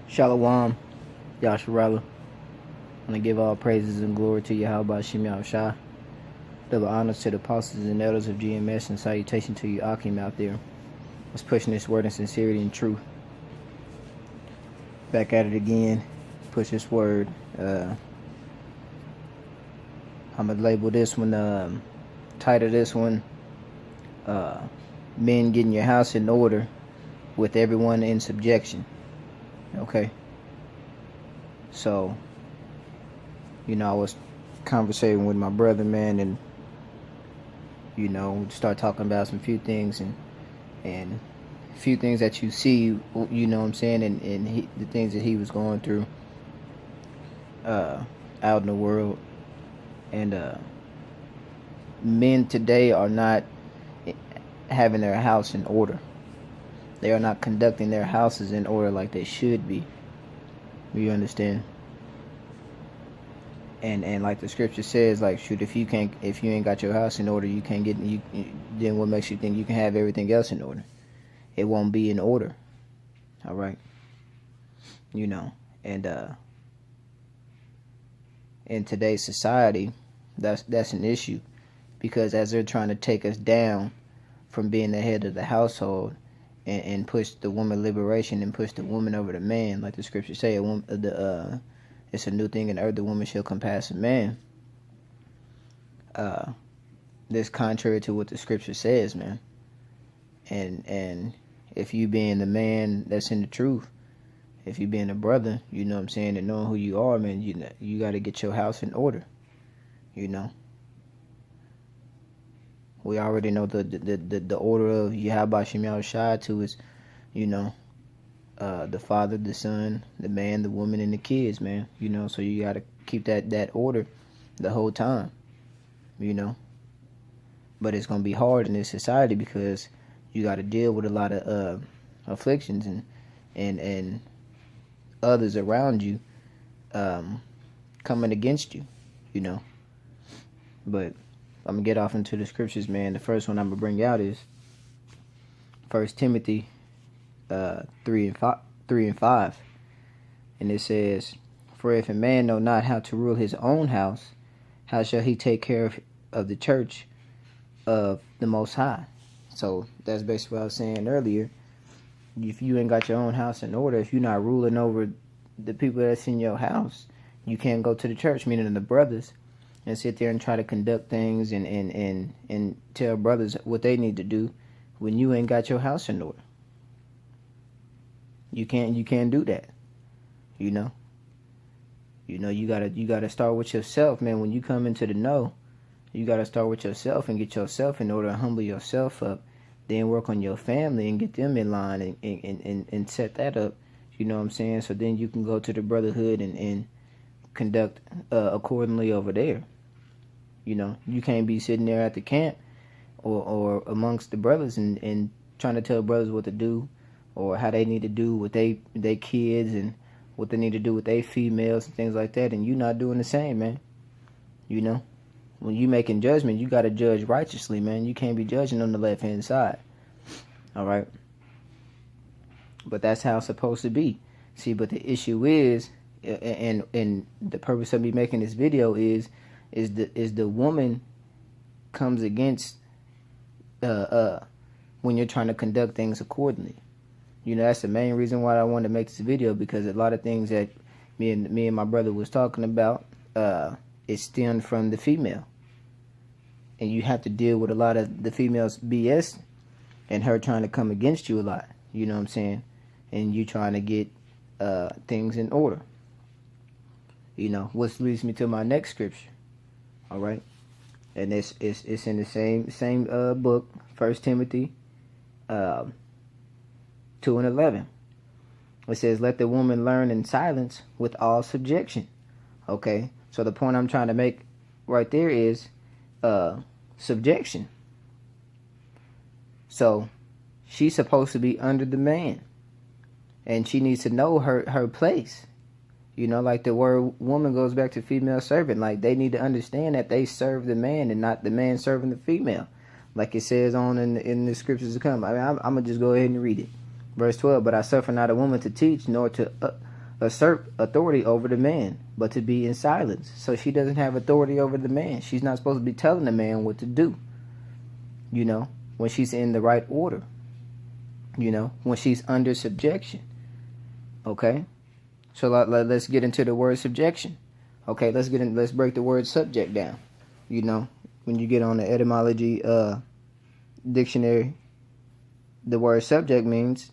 Shalom, Yasharala. I want to give all praises and glory to Yahweh Shem Yahushua. Double honors to the apostles and elders of GMS, and salutation to you Akim out there. Let's pushing this word in sincerity and truth. Back at it again. Push this word. I'm going to label this one, title this one, Men Getting Your House in Order with Everyone in Subjection. Okay? So, I was conversating with my brother, man, and, we start talking about some few things and few things that you see, what I'm saying, and the things that he was going through out in the world. And men today are not having their house in order. They are not conducting their houses in order like they should be. You understand? And like the scripture says, like, shoot, if you ain't got your house in order, you can't get then what makes you think you can have everything else in order? It won't be in order. All right. And in today's society, that's an issue, because as they're trying to take us down from being the head of the household and push the woman liberation and push the woman over the man, like the scriptures say, it's a new thing in earth, the woman shall compass a man. This contrary to what the scripture says, man. And if you being the man that's in the truth, if you being a brother, you know what I'm saying, and knowing who you are, man, you got to get your house in order. We already know the order of Yahweh Shem Yahushua to is, the father, the son, the man, the woman, and the kids, man. So you got to keep that order the whole time, But it's going to be hard in this society because you got to deal with a lot of afflictions and others around you coming against you, But I'm going to get off into the scriptures, man. The first one I'm going to bring out is 1 Timothy 3 and 5. And it says, "For if a man know not how to rule his own house, how shall he take care of the church of the Most High?" So that's basically what I was saying earlier. If you ain't got your own house in order, if you're not ruling over the people that's in your house, you can't go to the church, meaning the brothers, and sit there and try to conduct things and tell brothers what they need to do when you ain't got your house in order. You can't do that. You gotta start with yourself, man. When you come into the know, you gotta start with yourself and get yourself in order and humble yourself up. Then work on your family and get them in line and set that up. You know what I'm saying? So then you can go to the brotherhood and conduct accordingly over there. You can't be sitting there at the camp or amongst the brothers and trying to tell brothers what to do or how they need to do with they kids and what they need to do with they females and things like that, and you not doing the same, man. When you making judgment, you got to judge righteously, man. You can't be judging on the left-hand side. All right? But that's how it's supposed to be. See, but the issue is, and the purpose of me making this video is the woman comes against when you're trying to conduct things accordingly. That's the main reason why I wanted to make this video, because a lot of things that me and my brother was talking about, it stemmed from the female. And you have to deal with a lot of the female's BS and her trying to come against you a lot. You know what I'm saying? And you trying to get things in order. Which leads me to my next scripture. All right? And it's in the same book, 1 Timothy 2 and 11. It says, "Let the woman learn in silence with all subjection." Okay? So the point I'm trying to make right there is subjection. So she's supposed to be under the man, and she needs to know her place. Like the word woman goes back to female servant. Like, they need to understand that they serve the man and not the man serving the female, like it says on in the scriptures to come. I'm gonna just go ahead and read it. Verse 12, "But I suffer not a woman to teach, nor to assert authority over the man, but to be in silence. So she doesn't have authority over the man. She's not supposed to be telling the man what to do, when she's in the right order, when she's under subjection. Okay? So let's get into the word subjection. Okay, let's break the word subject down. When you get on the etymology dictionary, the word subject means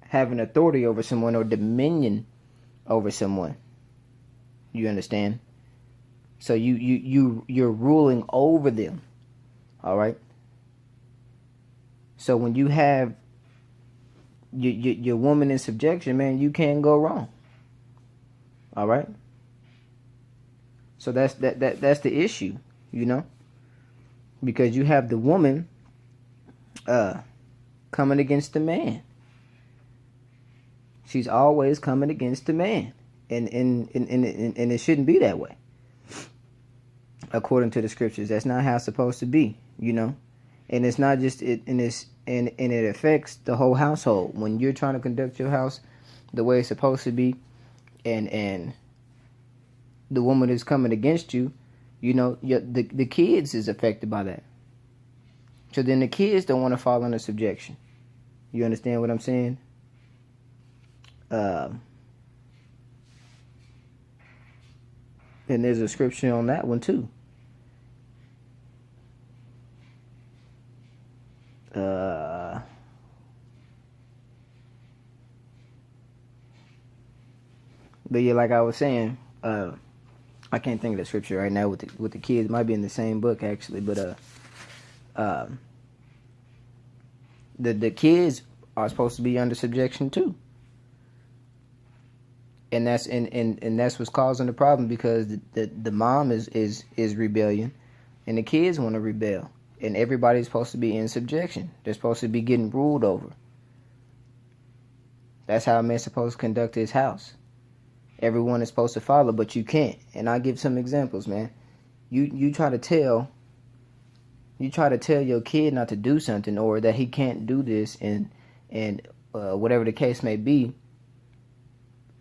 having authority over someone or dominion over someone. You understand? So you're ruling over them. All right? So when you have your woman in subjection, man, you can't go wrong. All right? So that's the issue, because you have the woman coming against the man. She's always coming against the man, and it shouldn't be that way. According to the scriptures, that's not how it's supposed to be, and it's not just it, and it affects the whole household when you're trying to conduct your house the way it's supposed to be, and the woman is coming against you. The kids is affected by that. So then the kids don't want to fall under subjection. You understand what I'm saying? And there's a scripture on that one too. But yeah, like I was saying, I can't think of the scripture right now with the kids. It might be in the same book actually, but the kids are supposed to be under subjection too. And that's what's causing the problem, because the mom is rebellion, and the kids want to rebel, and everybody's supposed to be in subjection. They're supposed to be getting ruled over. That's how a man's supposed to conduct his house. Everyone is supposed to follow, but you can't. And I'll give some examples, man. You try to tell your kid not to do something, or that he can't do this, and whatever the case may be.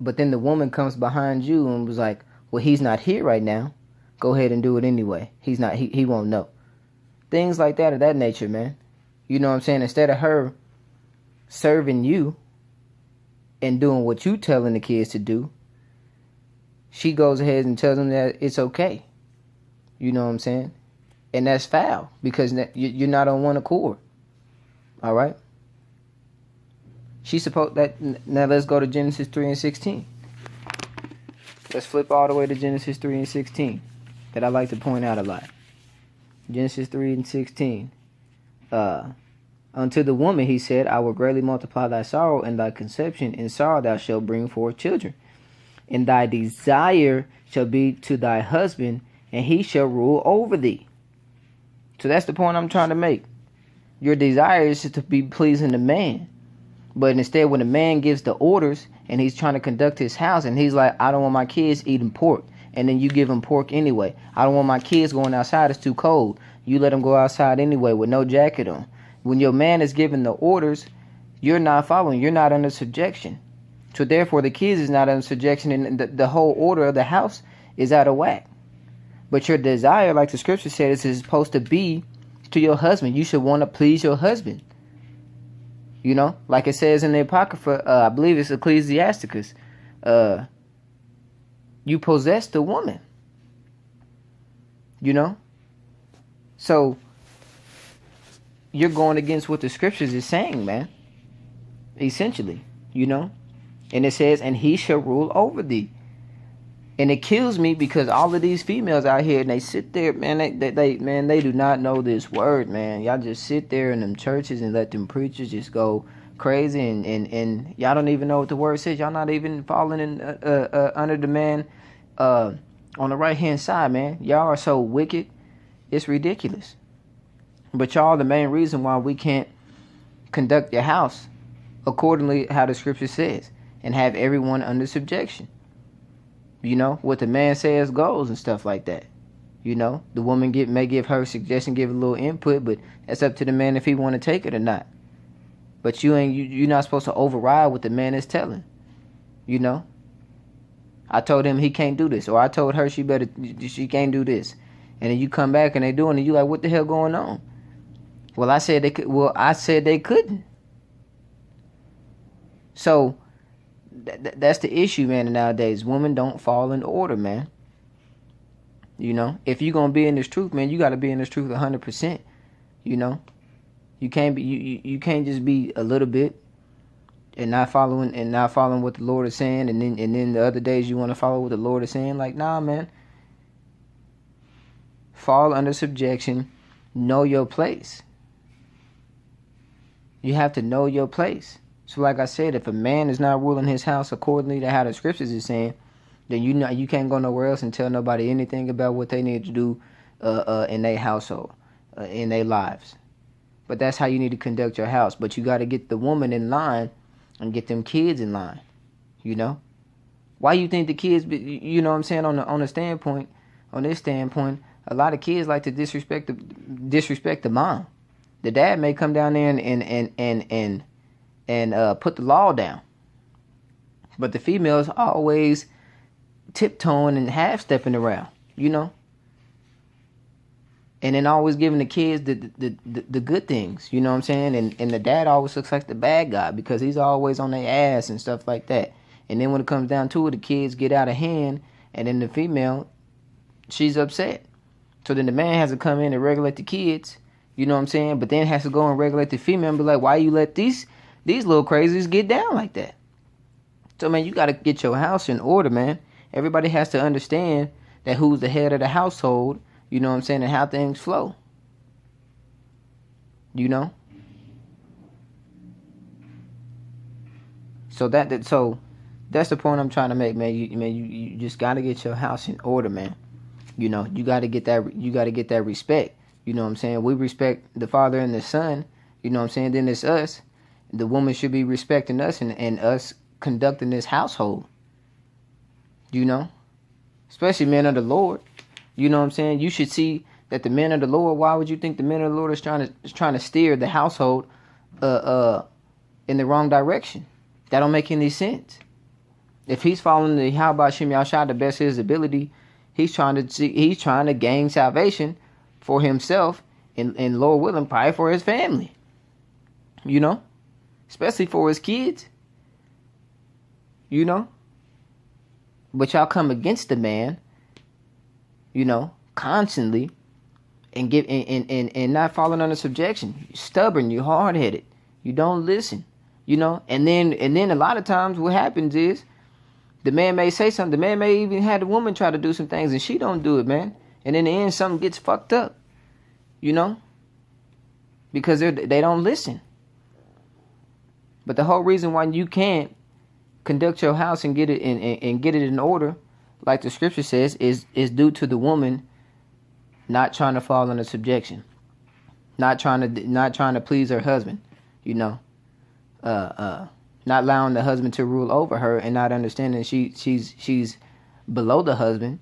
But then the woman comes behind you and was like, well, he's not here right now. Go ahead and do it anyway. He's not, he won't know. Things like that of that nature, man. You know what I'm saying? Instead of her serving you and doing what you telling the kids to do, she goes ahead and tells them that it's okay. You know what I'm saying? And that's foul, because you're not on one accord. All right? She's supposed that. Now let's go to Genesis 3:16. Let's flip all the way to Genesis 3:16. That I like to point out a lot. Genesis 3:16. Unto the woman he said, I will greatly multiply thy sorrow and thy conception. In sorrow thou shalt bring forth children. And thy desire shall be to thy husband, and he shall rule over thee. So that's the point I'm trying to make. Your desire is to be pleasing the man. But instead, when the man gives the orders and he's trying to conduct his house, and he's like, I don't want my kids eating pork, and then you give them pork anyway. I don't want my kids going outside, it's too cold. You let them go outside anyway with no jacket on. When your man is giving the orders, you're not following. You're not under subjection. So therefore, the kids is not under subjection, and the whole order of the house is out of whack. But your desire, like the scripture says, is supposed to be to your husband. You should want to please your husband. Like it says in the Apocrypha, I believe it's Ecclesiasticus, you possess the woman. So you're going against what the scriptures is saying, man. Essentially, And it says, and he shall rule over thee. And it kills me, because all of these females out here, and they sit there, man, they do not know this word, man. Y'all just sit there in them churches and let them preachers just go crazy, and y'all don't even know what the word says. Y'all not even falling in under the man on the right hand side, man. Y'all are so wicked, it's ridiculous. But y'all the main reason why we can't conduct your house accordingly how the scripture says, and have everyone under subjection. What the man says goes and stuff like that. The woman may give her suggestion, give a little input, but that's up to the man if he want to take it or not. But you're not supposed to override what the man is telling. You know, I told him he can't do this, or I told her she can't do this, and then you come back and they doing it. You like, what the hell going on? Well, I said they could. Well, I said they couldn't. So that's the issue, man. Nowadays, women don't fall in order, man. You know, if you're gonna be in this truth, man, you got to be in this truth 100%. You know, you can't be you can't just be a little bit and not following what the Lord is saying, and then the other days you want to follow what the Lord is saying. Like, nah, man. Fall under subjection. Know your place. You have to know your place. So like I said, if a man is not ruling his house accordingly to how the scriptures is saying, then you can't go nowhere else and tell nobody anything about what they need to do in their household, in their lives. But that's how you need to conduct your house. But you got to get the woman in line and get them kids in line. You know, why you think the kids? You know what I'm saying, on this standpoint, a lot of kids like to disrespect the mom. The dad may come down there and put the law down, but the females always tiptoeing and half stepping around, you know, and then always giving the kids the good things, you know what I'm saying, and the dad always looks like the bad guy because he's always on their ass and stuff like that. And then when it comes down to it, the kids get out of hand, and then the female, she's upset. So then the man has to come in and regulate the kids, you know what I'm saying, but then has to go and regulate the female and be like, why you let these little crazies get down like that? So, man, you got to get your house in order, man. Everybody has to understand that who's the head of the household, you know what I'm saying, and how things flow. You know? So that's the point I'm trying to make, man. You just got to get your house in order, man. You know, you got to get that respect. You know what I'm saying? We respect the father and the son, you know what I'm saying? Then it's us. The woman should be respecting us and us conducting this household. You know? Especially men of the Lord. You know what I'm saying? You should see that the men of the Lord, why would you think the men of the Lord is trying to steer the household in the wrong direction? That don't make any sense. If he's following the how about Shem Yahshua the best of his ability, he's trying to gain salvation for himself and Lord willing, probably for his family. You know? Especially for his kids. You know? But y'all come against the man, you know, constantly and give and not falling under subjection. You're stubborn, you're hard headed, you don't listen, you know, and then a lot of times what happens is the man may say something, the man may even have the woman try to do some things and she don't do it, man. And in the end something gets fucked up. You know? Because they don't listen. But the whole reason why you can't conduct your house and get it in order, like the scripture says, is due to the woman not trying to fall under subjection, not trying to please her husband, you know, not allowing the husband to rule over her and not understanding she's below the husband,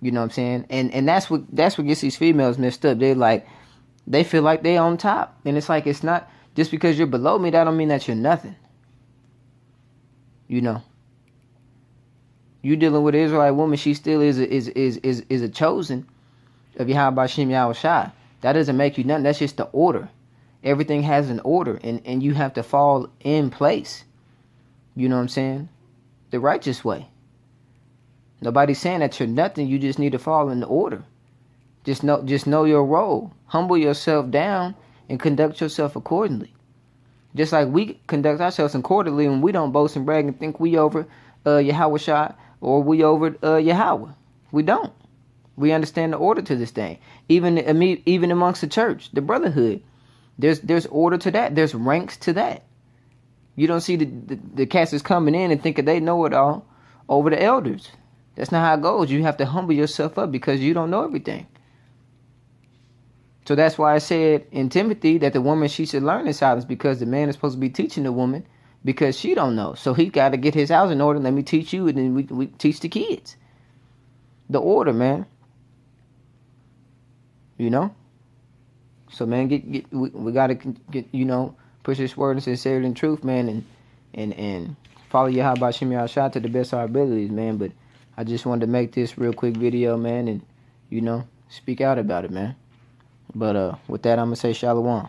you know what I'm saying, and that's what gets these females messed up. They feel like they on top, and it's like, it's not just because you're below me, that don't mean that you're nothing. You know, you dealing with an Israelite woman, she still is a chosen of Yahweh Shem Yahushua. That doesn't make you nothing. That's just the order. Everything has an order, and you have to fall in place. You know what I'm saying? The righteous way. Nobody's saying that you're nothing. You just need to fall in the order. Just know your role. Humble yourself down and conduct yourself accordingly. Just like we conduct ourselves accordingly when we don't boast and brag and think we over Yahweh Shah or we over Yahweh. We don't. We understand the order to this thing. Even amongst the church, the brotherhood, there's order to that. There's ranks to that. You don't see the cats is coming in and thinking they know it all over the elders. That's not how it goes. You have to humble yourself up because you don't know everything. So that's why I said in Timothy that the woman, she should learn in silence, because the man is supposed to be teaching the woman because she don't know. So he got to get his house in order. Let me teach you, and then we teach the kids. The order, man. You know? So, man, we got to get, you know, push this word in sincerity and truth, man, and follow your how about Shimmy Shot to the best of our abilities, man. But I just wanted to make this real quick video, man, and speak out about it, man. But with that, I'm gonna say shalom.